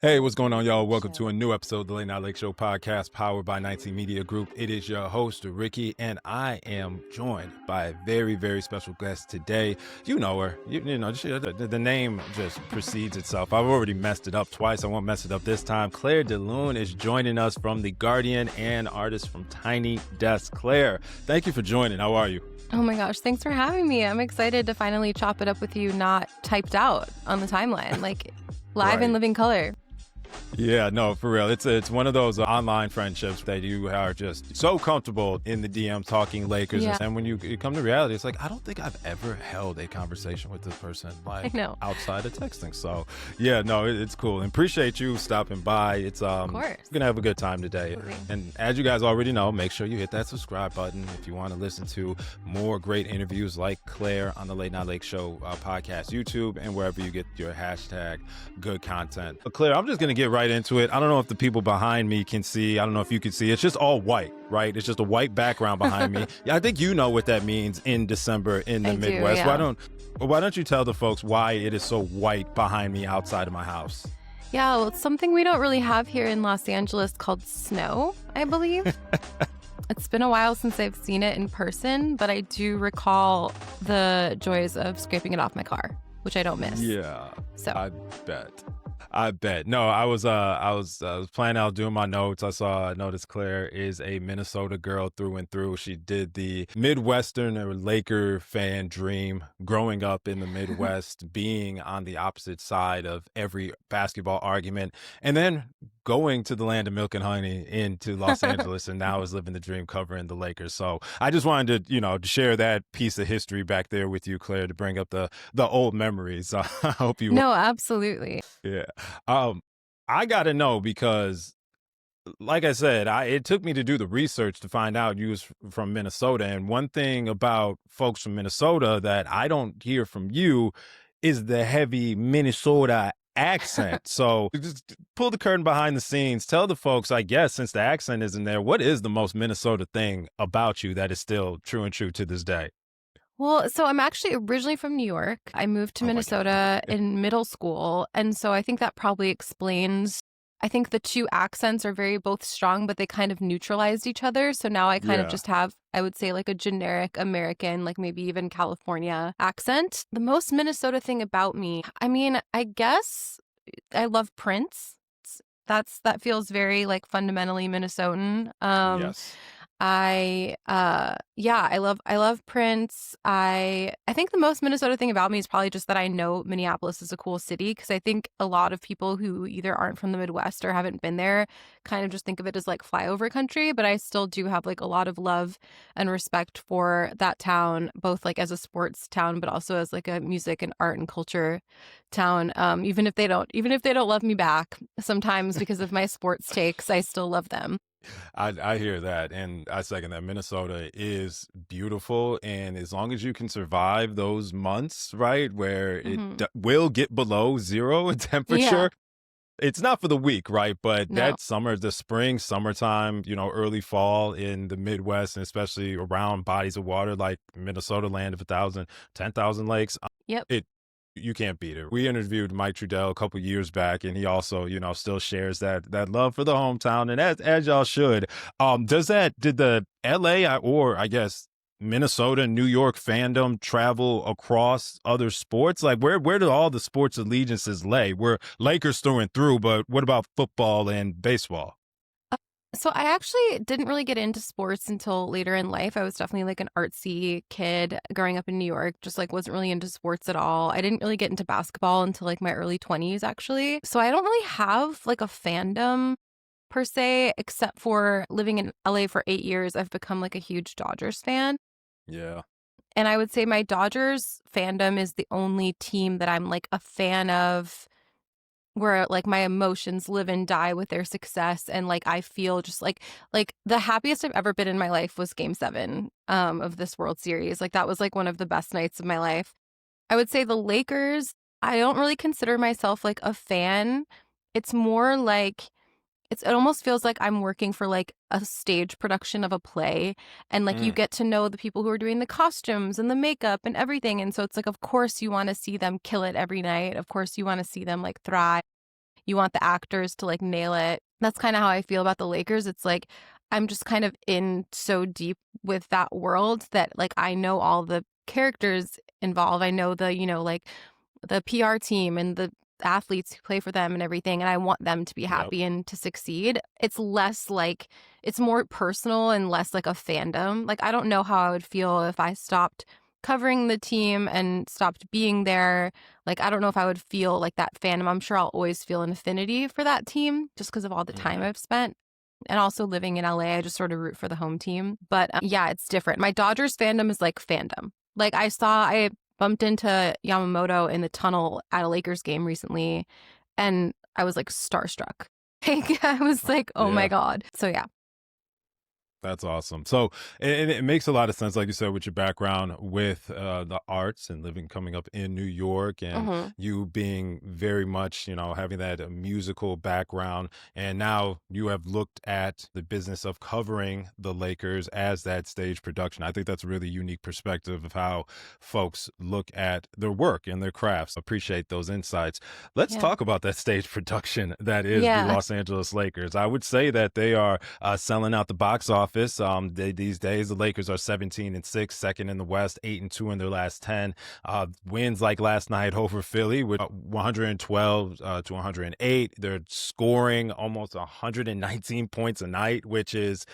Hey, what's going on, y'all? Welcome to a new episode of the Late Night Lake Show podcast powered by 19 Media Group. It is your host, Ricky, and I am joined by a very, very special guest today. You know her. You know, the name just precedes itself. I've already messed it up twice. I won't mess it up this time. Claire de Lune is joining us from The Guardian and artist from Tiny Desk. Claire, thank you for joining. How are you? Oh my gosh, thanks for having me. I'm excited to finally chop it up with you, not typed out on the timeline, like live in living color. Yeah, no, for real. It's one of those online friendships that you are just so comfortable in the DM talking Lakers. Yeah. And when you come to reality, it's like, I don't think I've ever held a conversation with this person like outside of texting. So yeah, no, it's cool. And appreciate you stopping by. It's Of course. We're gonna have a good time today. And as you guys already know, make sure you hit that subscribe button if you want to listen to more great interviews like Claire on the Late Night Lake Show podcast, YouTube, and wherever you get your hashtag good content. But Claire, I'm just gonna get right into it. I don't know if the people behind me can see. I don't know if you can see. It's just all white, right? It's just a white background behind me. Yeah, I think you know what that means in December in the Midwest. Yeah. Why don't you tell the folks why it is so white behind me outside of my house? Yeah, well, it's something we don't really have here in Los Angeles called snow, I believe. It's been a while since I've seen it in person, but I do recall the joys of scraping it off my car, which I don't miss. Yeah, So I bet. No, I was planning out doing my notes. I noticed Claire is a Minnesota girl through and through. She did the Midwestern or Laker fan dream growing up in the Midwest, being on the opposite side of every basketball argument, and then going to the land of milk and honey into Los Angeles, and now is living the dream covering the Lakers. So I just wanted to, share that piece of history back there with you, Claire, to bring up the old memories. I hope you. No, absolutely. Yeah. I got to know because, like I said, it took me to do the research to find out you was from Minnesota. And one thing about folks from Minnesota that I don't hear from you is the heavy Minnesota accent. So just pull the curtain behind the scenes. Tell the folks, I guess, since the accent isn't there, what is the most Minnesota thing about you that is still true to this day? Well, so I'm actually originally from New York. I moved to Minnesota in middle school. And so I think that probably explains, I think the two accents are very both strong, but they kind of neutralized each other. So now I kind of just have, I would say, like a generic American, like maybe even California accent. The most Minnesota thing about me, I mean, I guess I love Prince. That feels very like fundamentally Minnesotan. Yes. I love Prince. I think the most Minnesota thing about me is probably just that I know Minneapolis is a cool city, because I think a lot of people who either aren't from the Midwest or haven't been there kind of just think of it as like flyover country, but I still do have like a lot of love and respect for that town, both like as a sports town but also as like a music and art and culture town. Even if they don't love me back sometimes because of my sports takes, I still love them. I hear that, and I second that. Minnesota is beautiful, and as long as you can survive those months, right, where it will get below zero in temperature, it's not for the weak, right? But that summer, the spring, summertime, early fall in the Midwest, and especially around bodies of water like Minnesota, land of 10,000 lakes. Yep. You can't beat it. We interviewed Mike Trudell a couple years back, and he also, still shares that love for the hometown, and as y'all should. Did the LA or I guess Minnesota, New York fandom travel across other sports? Like where do all the sports allegiances lay? We're Lakers through and through, but what about football and baseball? So I actually didn't really get into sports until later in life. I was definitely like an artsy kid growing up in New York, just like wasn't really into sports at all. I didn't really get into basketball until like my early 20s, actually. So I don't really have like a fandom per se, except for living in LA for 8 years. I've become like a huge Dodgers fan. Yeah. And I would say my Dodgers fandom is the only team that I'm like a fan of, where like my emotions live and die with their success, and like I feel just like the happiest I've ever been in my life was Game 7 of this World Series. Like that was like one of the best nights of my life. I would say the Lakers, I don't really consider myself like a fan. It's more like it almost feels like I'm working for like a stage production of a play, and like you get to know the people who are doing the costumes and the makeup and everything. And so it's like, of course you want to see them kill it every night. Of course you want to see them like thrive. you want the actors to like nail it. That's kind of how I feel about the Lakers. It's like I'm just kind of in so deep with that world that like I know all the characters involved. I know the, like the PR team and the athletes who play for them and everything. And I want them to be Yep. happy and to succeed. It's less like, it's more personal and less like a fandom. Like, I don't know how I would feel if I stopped covering the team and stopped being there. Like, I don't know if I would feel like that fandom. I'm sure I'll always feel an affinity for that team just because of all the time Mhm. I've spent. And also living in LA, I just sort of root for the home team. But yeah, it's different. My Dodgers fandom is like fandom. Like I bumped into Yamamoto in the tunnel at a Lakers game recently, and I was like starstruck. Like I was like, oh my Yeah. God. So yeah. That's awesome. So, and it makes a lot of sense, like you said, with your background with the arts and living, coming up in New York, and Hmm. you being very much, having that musical background. And now you have looked at the business of covering the Lakers as that stage production. I think that's a really unique perspective of how folks look at their work and their crafts. Appreciate those insights. Let's Yeah. talk about that stage production that is the Yeah. Los Angeles Lakers. I would say that they are selling out the box office. These days, the Lakers are 17-6, second in the West, 8-2 in their last 10. Wins like last night over Philly with 112 to 108. They're scoring almost 119 points a night, which is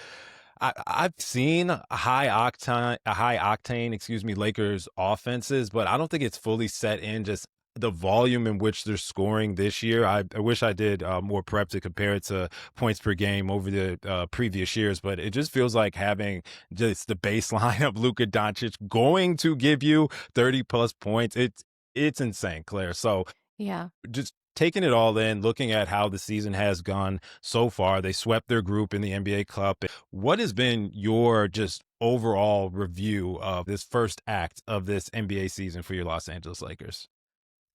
I've seen a high octane, excuse me, Lakers offenses, but I don't think it's fully set in just the volume in which they're scoring this year. I wish I did more prep to compare it to points per game over the previous years, but it just feels like having just the baseline of Luka Dončić going to give you 30 plus points. It's insane, Claire. So Yeah. just taking it all in, looking at how the season has gone so far. They swept their group in the NBA Cup. What has been your just overall review of this first act of this NBA season for your Los Angeles Lakers?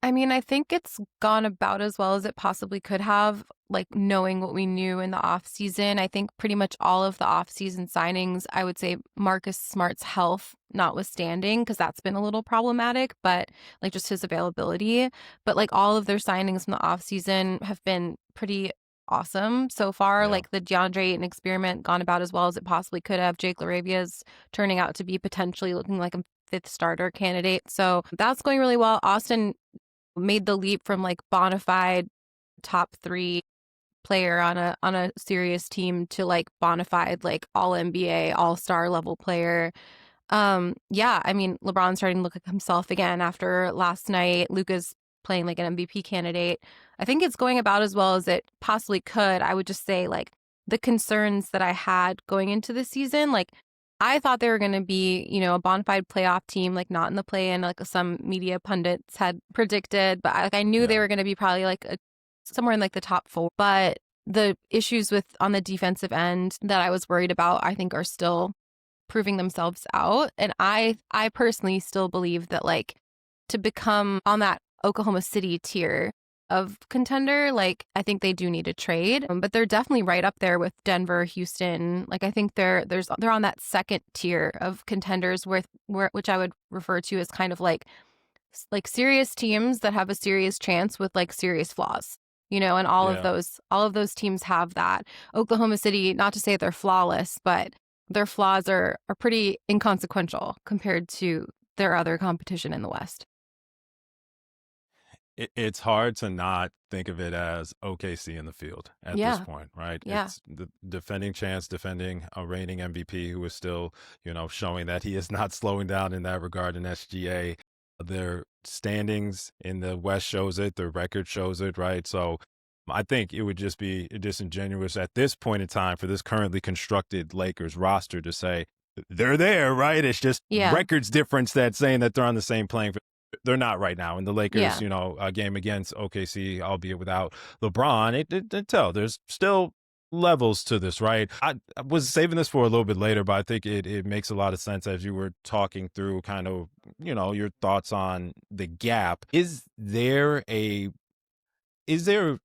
I mean, I think it's gone about as well as it possibly could have, like knowing what we knew in the off season. I think pretty much all of the off season signings, I would say Marcus Smart's health notwithstanding, because that's been a little problematic, but like just his availability. But like all of their signings from the off season have been pretty awesome so far. Yeah. Like the DeAndre Ayton experiment gone about as well as it possibly could have. Jake LaRavia's turning out to be potentially looking like a fifth starter candidate. So that's going really well. Austin made the leap from like bona fide top 3 player on a serious team to like bona fide like all NBA, all-star level player. Yeah, I mean, LeBron's starting to look like himself again after last night. Luka's playing like an MVP candidate. I think it's going about as well as it possibly could. I would just say like the concerns that I had going into the season, like I thought they were going to be, a bona fide playoff team, like not in the play-in, like some media pundits had predicted. But I knew they Yeah. were going to be probably like somewhere in like the top 4. But the issues with on the defensive end that I was worried about, I think, are still proving themselves out. And I personally still believe that like to become on that Oklahoma City tier of contender, like I think they do need a trade. But they're definitely right up there with Denver, Houston. Like I think they're on that second tier of contenders which I would refer to as kind of like serious teams that have a serious chance with like serious flaws. And Yeah. all of those teams have that. Oklahoma City, not to say they're flawless, but their flaws are pretty inconsequential compared to their other competition in the West. It's hard to not think of it as OKC in the field at this Yeah. point, right? Yeah. It's the defending champs, defending a reigning MVP who is still, showing that he is not slowing down in that regard in SGA. Their standings in the West shows it, their record shows it, right? So I think it would just be disingenuous at this point in time for this currently constructed Lakers roster to say they're there, right? It's just Yeah. records difference that saying that they're on the same playing. They're not right now. In the Lakers, Yeah. game against OKC, albeit without LeBron, it tell there's still levels to this, right? I was saving this for a little bit later, but I think it makes a lot of sense as you were talking through kind of, your thoughts on the gap. Is there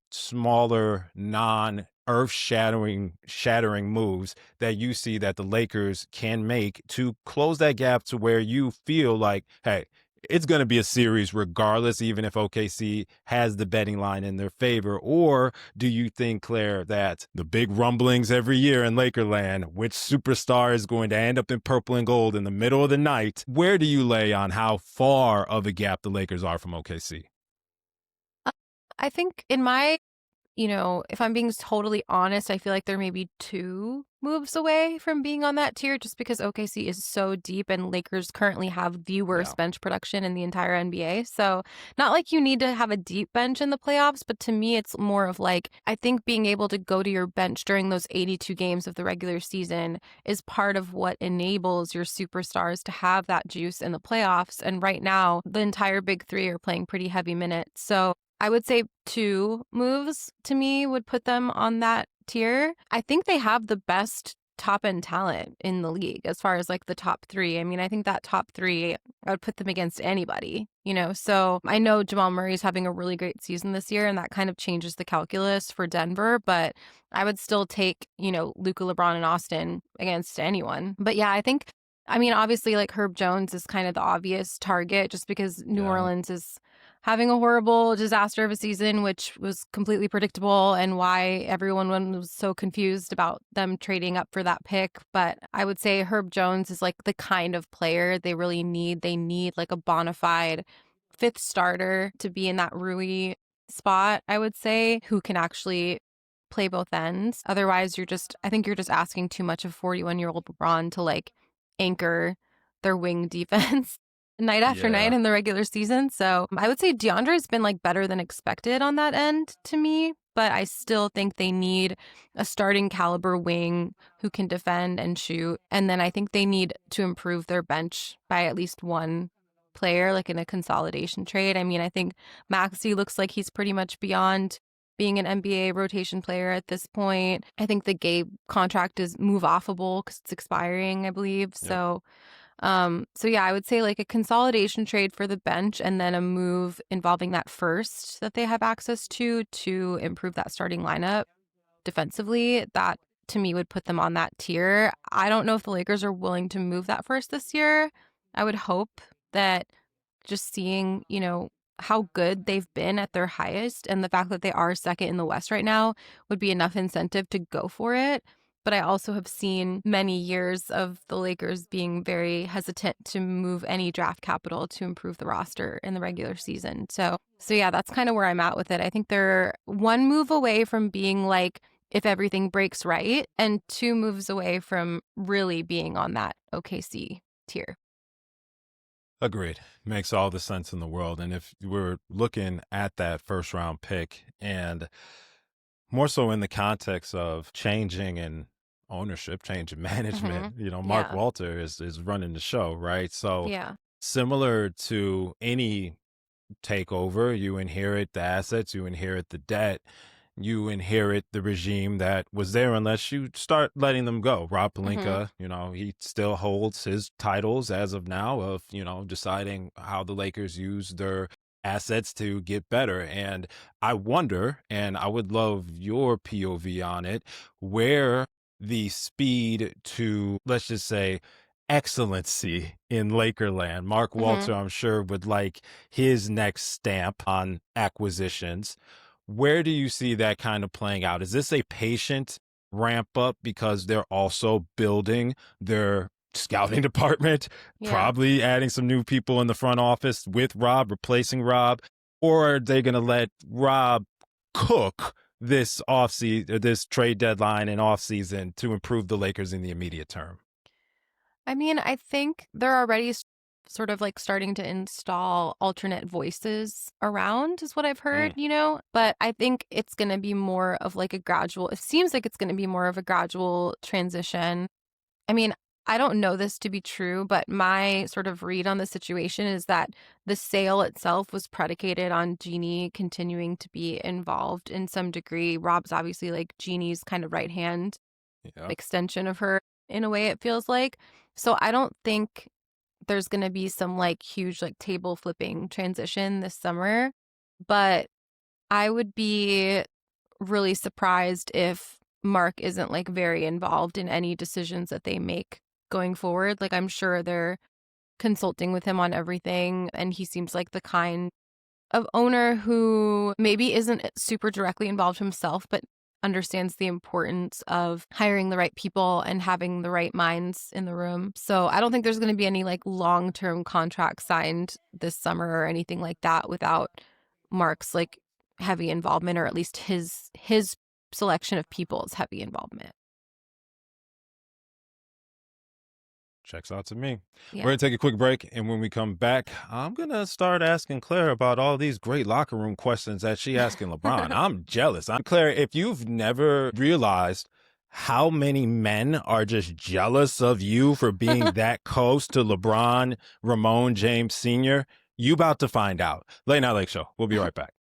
smaller non-earth shattering moves that you see that the Lakers can make to close that gap to where you feel like, hey, it's going to be a series regardless, even if OKC has the betting line in their favor? Or do you think, Claire, that the big rumblings every year in Lakerland, which superstar is going to end up in purple and gold in the middle of the night, where do you lay on how far of a gap the Lakers are from OKC? I think in my, if I'm being totally honest, I feel like they're maybe 2 moves away from being on that tier just because OKC is so deep and Lakers currently have the Yeah. worst bench production in the entire NBA. So, not like you need to have a deep bench in the playoffs, but to me, it's more of like, I think being able to go to your bench during those 82 games of the regular season is part of what enables your superstars to have that juice in the playoffs. And right now, the entire big 3 are playing pretty heavy minutes. So, I would say 2 moves to me would put them on that tier. I think they have the best top end talent in the league as far as like the top 3. I mean, I think that top 3, I would put them against anybody. So I know Jamal Murray's having a really great season this year, and that kind of changes the calculus for Denver, but I would still take, Luka, LeBron, and Austin against anyone. But yeah, I mean, obviously, like Herb Jones is kind of the obvious target just because New Yeah. Orleans is having a horrible disaster of a season, which was completely predictable, and why everyone was so confused about them trading up for that pick. But I would say Herb Jones is like the kind of player they really need. They need like a bona fide 5th starter to be in that Rui spot, I would say, who can actually play both ends. Otherwise, I think you're just asking too much of 41-year-old LeBron to like anchor their wing defense night after night Yeah. in the regular season. So I would say DeAndre has been like better than expected on that end to me, but I still think they need a starting caliber wing who can defend and shoot. And then I think they need to improve their bench by at least 1 player, like in a consolidation trade. I mean, I think Maxey looks like he's pretty much beyond being an NBA rotation player at this point. I think the Gabe contract is move offable because it's expiring, I believe. Yep. So yeah, I would say like a consolidation trade for the bench and then a move involving that first that they have access to improve that starting lineup defensively. That to me would put them on that tier. I don't know if the Lakers are willing to move that first this year. I would hope that just seeing, how good they've been at their highest and the fact that they are second in the West right now would be enough incentive to go for it. But I also have seen many years of the Lakers being very hesitant to move any draft capital to improve the roster in the regular season. So yeah, that's kind of where I'm at with it. I think they're 1 move away from being like, if everything breaks right, and 2 moves away from really being on that OKC tier. Agreed. Makes all the sense in the world. And if we're looking at that first round pick, and more so in the context of changing and ownership, changing management, Mark Yeah. Walter is running the show, right? So Yeah. similar to any takeover, you inherit the assets, you inherit the debt, you inherit the regime that was there unless you start letting them go. Rob hmm Pelinka, he still holds his titles as of now of, deciding how the Lakers use their assets to get better. And I wonder, and I would love your POV on it, where the speed to, let's just say, excellency in Lakerland. Mark hmm Walter, I'm sure, would like his next stamp on acquisitions. Where do you see that kind of playing out? Is this a patient ramp up because they're also building their scouting department, Yeah. probably adding some new people in the front office with Rob, replacing Rob? Or are they going to let Rob cook this offseason, this trade deadline and offseason to improve the Lakers in the immediate term? I mean, I think they're already sort of like starting to install alternate voices around, is what I've heard. But I think it's going to be more of like it seems like it's going to be more of a gradual transition. I mean, I don't know this to be true, but my sort of read on the situation is that the sale itself was predicated on Jeannie continuing to be involved in some degree. Rob's obviously like Jeannie's kind of right hand Yeah. extension of her in a way, it feels like. So I don't think there's going to be some like huge like table flipping transition this summer, but I would be really surprised if Mark isn't like very involved in any decisions that they make going forward. Like I'm sure they're consulting with him on everything. And he seems like the kind of owner who maybe isn't super directly involved himself, but understands the importance of hiring the right people and having the right minds in the room. So I don't think there's going to be any like long-term contract signed this summer or anything like that without Mark's like heavy involvement, or at least his selection of people's heavy involvement. Checks out to me. Yeah. We're going to take a quick break. And when we come back, I'm going to start asking Claire about all these great locker room questions that she asking LeBron. I'm jealous. Claire, if you've never realized how many men are just jealous of you for being that close to LeBron, Ramon James Sr., you about to find out. Late Night Lake Show. We'll be right back.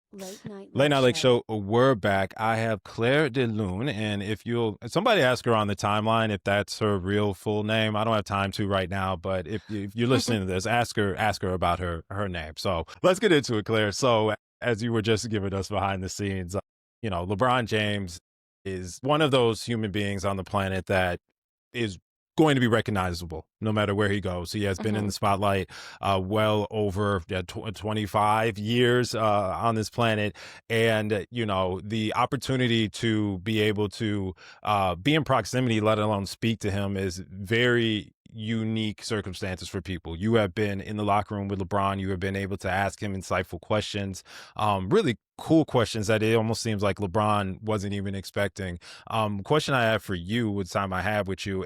Late Night Lake Show, we're back. I have Claire de Lune, and if somebody ask her on the timeline if that's her real full name. I don't have time to right now, but if you're listening to this, ask her about her name. So let's get into it, Claire. So as you were just giving us behind the scenes, LeBron James is one of those human beings on the planet that is going to be recognizable no matter where he goes. He has been in the spotlight well over 25 years on this planet. And, the opportunity to be able to be in proximity, let alone speak to him, is very unique circumstances for people. You have been in the locker room with LeBron. You have been able to ask him insightful questions, really cool questions that it almost seems like LeBron wasn't even expecting. Question I have for you, what time I have with you,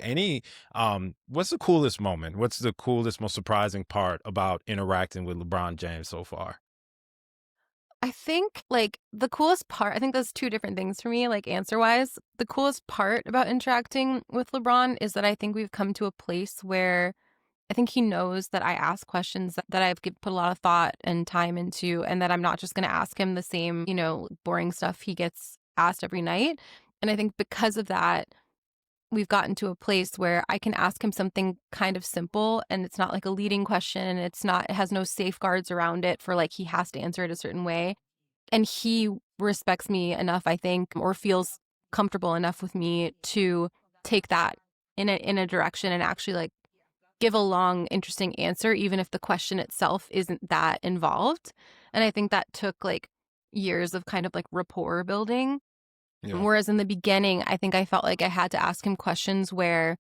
what's the coolest moment? What's the coolest, most surprising part about interacting with LeBron James so far? I think like the coolest part, I think there's two different things for me, like answer wise. The coolest part about interacting with LeBron is that I think we've come to a place where I think he knows that I ask questions that I've put a lot of thought and time into, and that I'm not just going to ask him the same, boring stuff he gets asked every night. And I think because of that, we've gotten to a place where I can ask him something kind of simple, and it's not like a leading question. It has no safeguards around it for like he has to answer it a certain way. And he respects me enough, I think, or feels comfortable enough with me to take that in a direction and actually like give a long, interesting answer, even if the question itself isn't that involved. And I think that took like years of kind of like rapport building. Yeah. Whereas in the beginning, I think I felt like I had to ask him questions where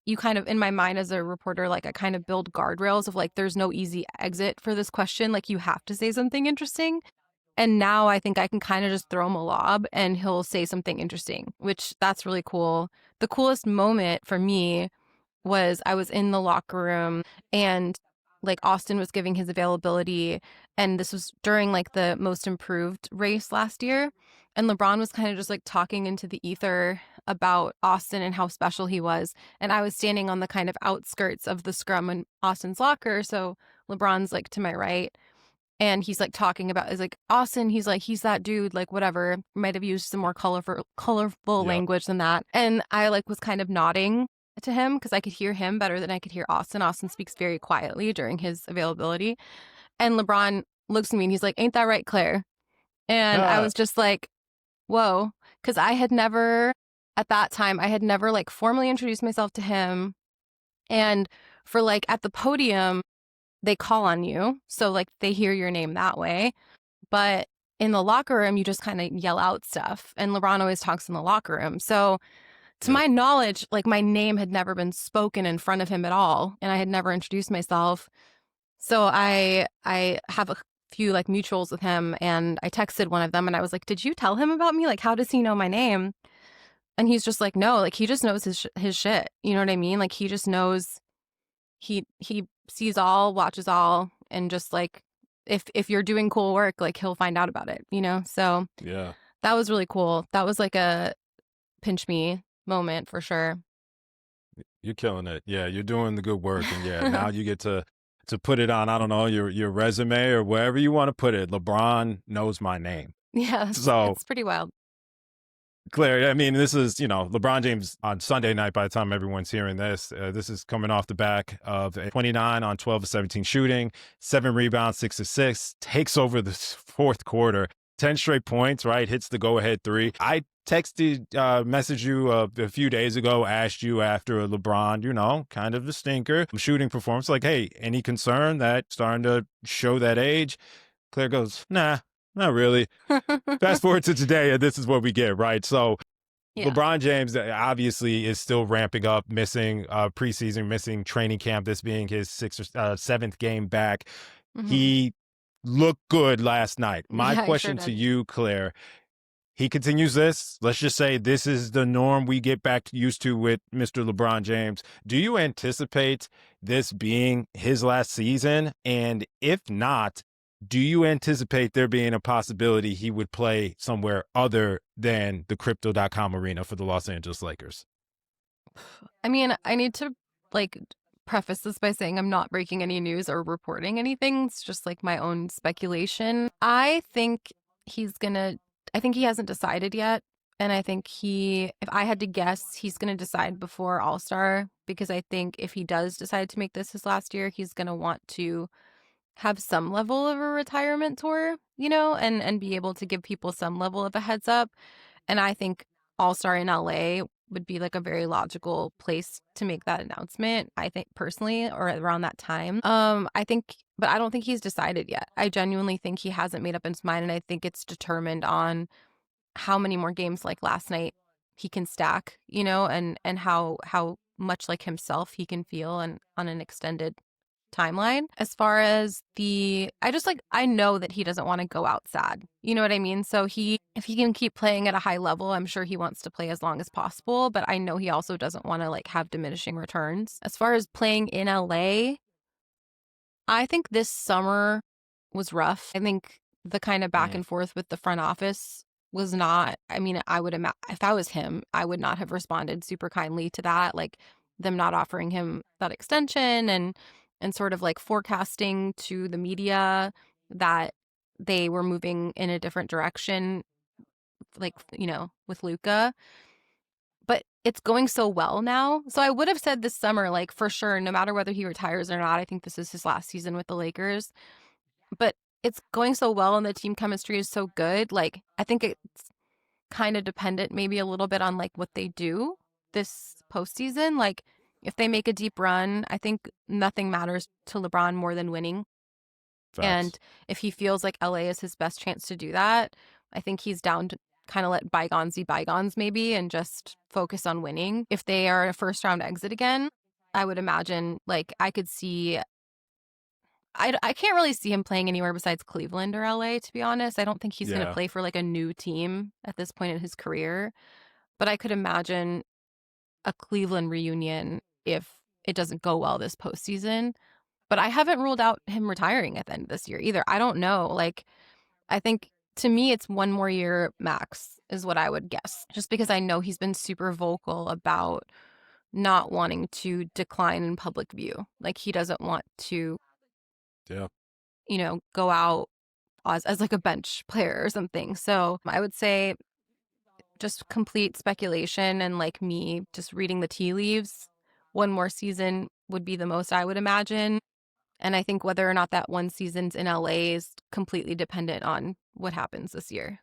you kind of, in my mind as a reporter, like I kind of build guardrails of like, there's no easy exit for this question. Like you have to say something interesting. And now I think I can kind of just throw him a lob and he'll say something interesting, which that's really cool. The coolest moment for me was I was in the locker room and like Austin was giving his availability, and this was during like the most improved race last year. And LeBron was kind of just like talking into the ether about Austin and how special he was. And I was standing on the kind of outskirts of the scrum in Austin's locker. So LeBron's like to my right. And he's like talking about, is like, Austin, he's like, he's that dude, like whatever, might have used some more colorful language than that. And I like was kind of nodding to him because I could hear him better than I could hear Austin. Austin speaks very quietly during his availability. And LeBron looks at me and he's like, ain't that right, Claire? And I was just like, whoa, because I had never, at that time, I had never like formally introduced myself to him. And for like at the podium, they call on you. So like they hear your name that way. But in the locker room, you just kind of yell out stuff. And LeBron always talks in the locker room. So to my knowledge, like my name had never been spoken in front of him at all. And I had never introduced myself. So I have a few like mutuals with him, and I texted one of them and I was like, did you tell him about me? Like, how does he know my name? And he's just like, no, like he just knows his shit. You know what I mean? Like he just knows, he sees all, watches all, and just like, if you're doing cool work, like he'll find out about it, So yeah, that was really cool. That was like a pinch me moment for sure. You're killing it. Yeah, you're doing the good work. And yeah, now you get to put it on, I don't know, your resume or wherever you want to put it. LeBron knows my name. Yeah, so it's pretty wild. Claire, I mean, this is, LeBron James on Sunday night, by the time everyone's hearing this, this is coming off the back of a 29 on 12 of 17 shooting, 7 rebounds, 6 assists, takes over the fourth quarter. 10 straight points, right? Hits the go-ahead three. I messaged you a few days ago, asked you after a LeBron, kind of a stinker shooting performance, like, hey, any concern that starting to show that age? Claire goes, nah, not really. Fast forward to today, and this is what we get, right? So Yeah. LeBron James obviously is still ramping up, missing preseason, missing training camp, this being his seventh game back. He looked good last night. My question to you, Claire, he continues this. Let's just say this is the norm we get back used to with Mr. LeBron James. Do you anticipate this being his last season? And if not, do you anticipate there being a possibility he would play somewhere other than the crypto.com arena for the Los Angeles Lakers? I mean, I need to preface this by saying I'm not breaking any news or reporting anything. It's just like my own speculation. I think he hasn't decided yet. And I think if I had to guess, he's going to decide before All-Star, because I think if he does decide to make this his last year, he's going to want to have some level of a retirement tour, and be able to give people some level of a heads up. And I think All-Star in LA would be like a very logical place to make that announcement, I think, personally, or around that time. But I don't think he's decided yet. I genuinely think he hasn't made up his mind, and I think it's determined on how many more games like last night he can stack, and how much like himself he can feel and on an extended timeline. As far as I know that he doesn't want to go out sad. You know what I mean? So if he can keep playing at a high level, I'm sure he wants to play as long as possible, but I know he also doesn't want to have diminishing returns. As far as playing in LA, I think this summer was rough. I think the kind of back and forth with the front office was not, I would imagine if I was him, I would not have responded super kindly to that, like them not offering him that extension and sort of forecasting to the media that they were moving in a different direction, with Luka. But it's going so well now. So I would have said this summer, for sure, no matter whether he retires or not, I think this is his last season with the Lakers. But it's going so well and the team chemistry is so good. I think it's kind of dependent maybe a little bit on what they do this postseason. If they make a deep run, I think nothing matters to LeBron more than winning. Facts. And if he feels like LA is his best chance to do that, I think he's down to kind of let bygones be bygones maybe and just focus on winning. If they are a first round exit again, I would imagine I could see, I can't really see him playing anywhere besides Cleveland or LA, to be honest. I don't think he's going to play for a new team at this point in his career. But I could imagine a Cleveland reunion if it doesn't go well this postseason. But I haven't ruled out him retiring at the end of this year either. I don't know. I think to me, it's one more year max is what I would guess, just because I know he's been super vocal about not wanting to decline in public view. He doesn't want to, go out as a bench player or something. So I would say just complete speculation and me just reading the tea leaves, one more season would be the most I would imagine. And I think whether or not that one season's in LA is completely dependent on what happens this year.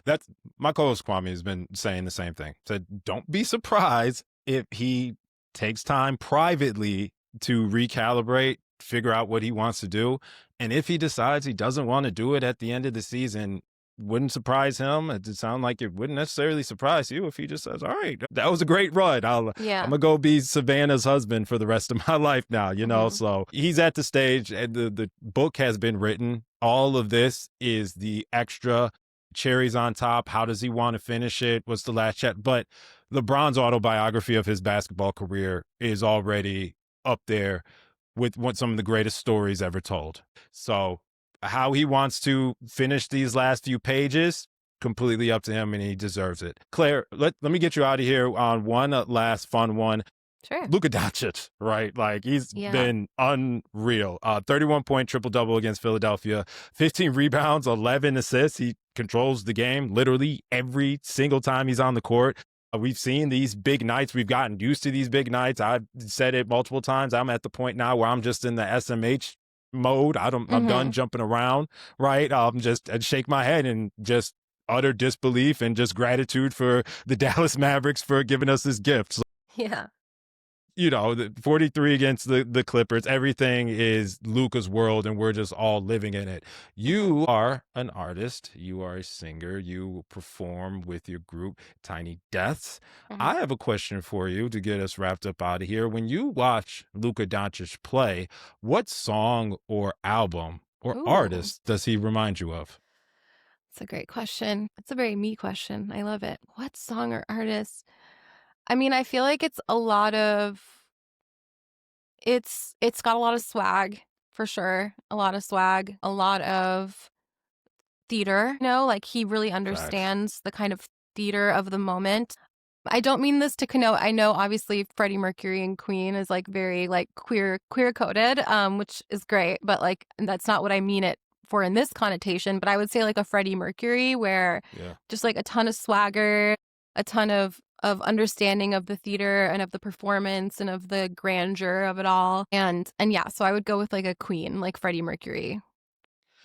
That's my co-host Kwame has been saying the same thing. Said, don't be surprised if he takes time privately to recalibrate, figure out what he wants to do. And if he decides he doesn't want to do it at the end of the season, wouldn't surprise him. It sound like it wouldn't necessarily surprise you if he just says, all right, that was a great run. I'm going to go be Savannah's husband for the rest of my life now, So he's at the stage and the book has been written. All of this is the extra cherries on top. How does he want to finish it? What's the last chat? But LeBron's autobiography of his basketball career is already up there with some of the greatest stories ever told. So how he wants to finish these last few pages, completely up to him, and he deserves it. Claire, let me get you out of here on one last fun one. Sure. Luka Dončić, right? He's been unreal. 31-point triple-double against Philadelphia, 15 rebounds, 11 assists. He controls the game literally every single time he's on the court. We've seen these big nights. We've gotten used to these big nights. I've said it multiple times. I'm at the point now where I'm just in the SMH mode. I'm done jumping around, right? Just I'd shake my head and just utter disbelief and just gratitude for the Dallas Mavericks for giving us this gift. So, Yeah. the 43 against the Clippers, everything is Luka's world, and we're just all living in it. You are an artist. You are a singer. You perform with your group, Tiny Deaths. I have a question for you to get us wrapped up out of here. When you watch Luka Dončić play, what song or album or Ooh. artist does he remind you of? That's a great question. It's a very me question. I love it. What song or artist? I mean, I feel like it's a lot of it's got a lot of swag for sure. A lot of swag, a lot of theater. Like he really Facts. understands the kind of theater of the moment. I don't mean this to connote. I know obviously Freddie Mercury and Queen is like very like queer coded, which is great, but like that's not what I mean it for in this connotation. But I would say like a Freddie Mercury where just like a ton of swagger, a ton of understanding of the theater and of the performance and of the grandeur of it all. And yeah, so I would go with like a Queen, like Freddie Mercury.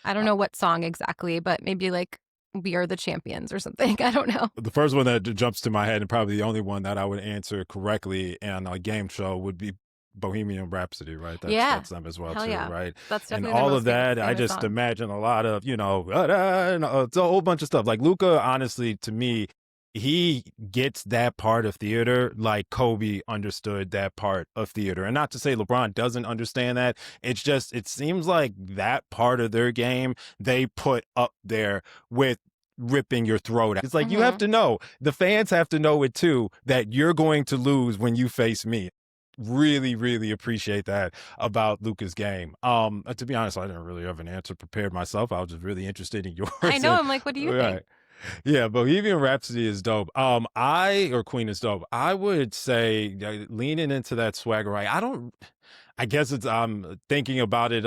I don't know what song exactly, but maybe like We Are the Champions or something. I don't know. The first one that jumps to my head, and probably the only one that I would answer correctly on a game show, would be Bohemian Rhapsody, right? That's them as well, Hell too, yeah. right? That's And definitely all of that, I just song. imagine a lot of, it's a whole bunch of stuff. Like Luka, honestly, to me, he gets that part of theater like Kobe understood that part of theater. And not to say LeBron doesn't understand that. It's just, it seems like that part of their game, they put up there with ripping your throat out. It's like, you have to know, the fans have to know it too, that you're going to lose when you face me. Really, really appreciate that about Luka's game. To be honest, I didn't really have an answer prepared myself. I was just really interested in yours. I know. I'm like, what do you think? Yeah, Bohemian Rhapsody is dope. Or Queen is dope. I would say leaning into that swagger, right? I guess I'm thinking about it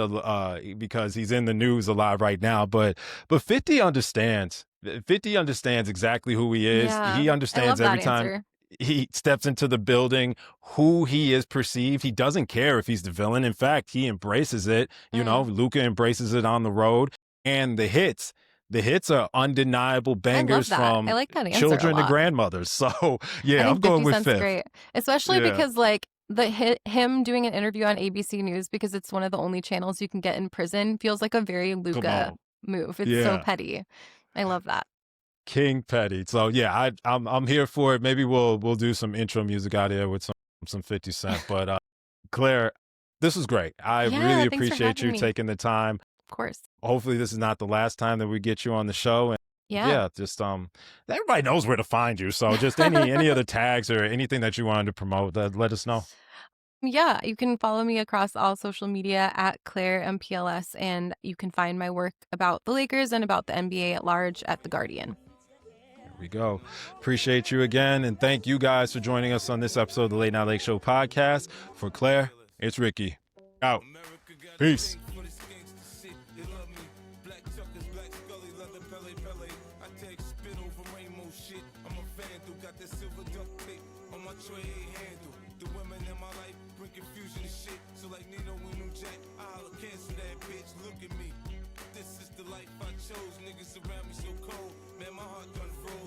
because he's in the news a lot right now, but 50 understands. 50 understands exactly who he is. Yeah, He I love understands that every time answer. he steps into the building, who he is perceived. He doesn't care if he's the villain. In fact, he embraces it. Luka embraces it on the road. And the hits are undeniable bangers I love that. I from like that answer a children to lot. grandmothers. So I yeah, I'm think going 50 with Cent's Fifth. great, especially because like him doing an interview on ABC News, because it's one of the only channels you can get in prison, feels like a very Luka move. It's so petty. I love that. King Petty. So yeah, I'm here for it. Maybe we'll do some intro music out here with some 50 Cent. But Claire, this was great. I really appreciate you taking the time. Of course. Hopefully this is not the last time that we get you on the show. And just everybody knows where to find you. So just any other tags or anything that you wanted to promote, let us know. Yeah, you can follow me across all social media at Claire MPLS, and you can find my work about the Lakers and about the NBA at large at The Guardian. There we go. Appreciate you again, and thank you guys for joining us on this episode of the Late Night Lake Show podcast. For Claire, it's Ricky. Out. Peace. Tray handle. The women in my life bring confusion and shit. So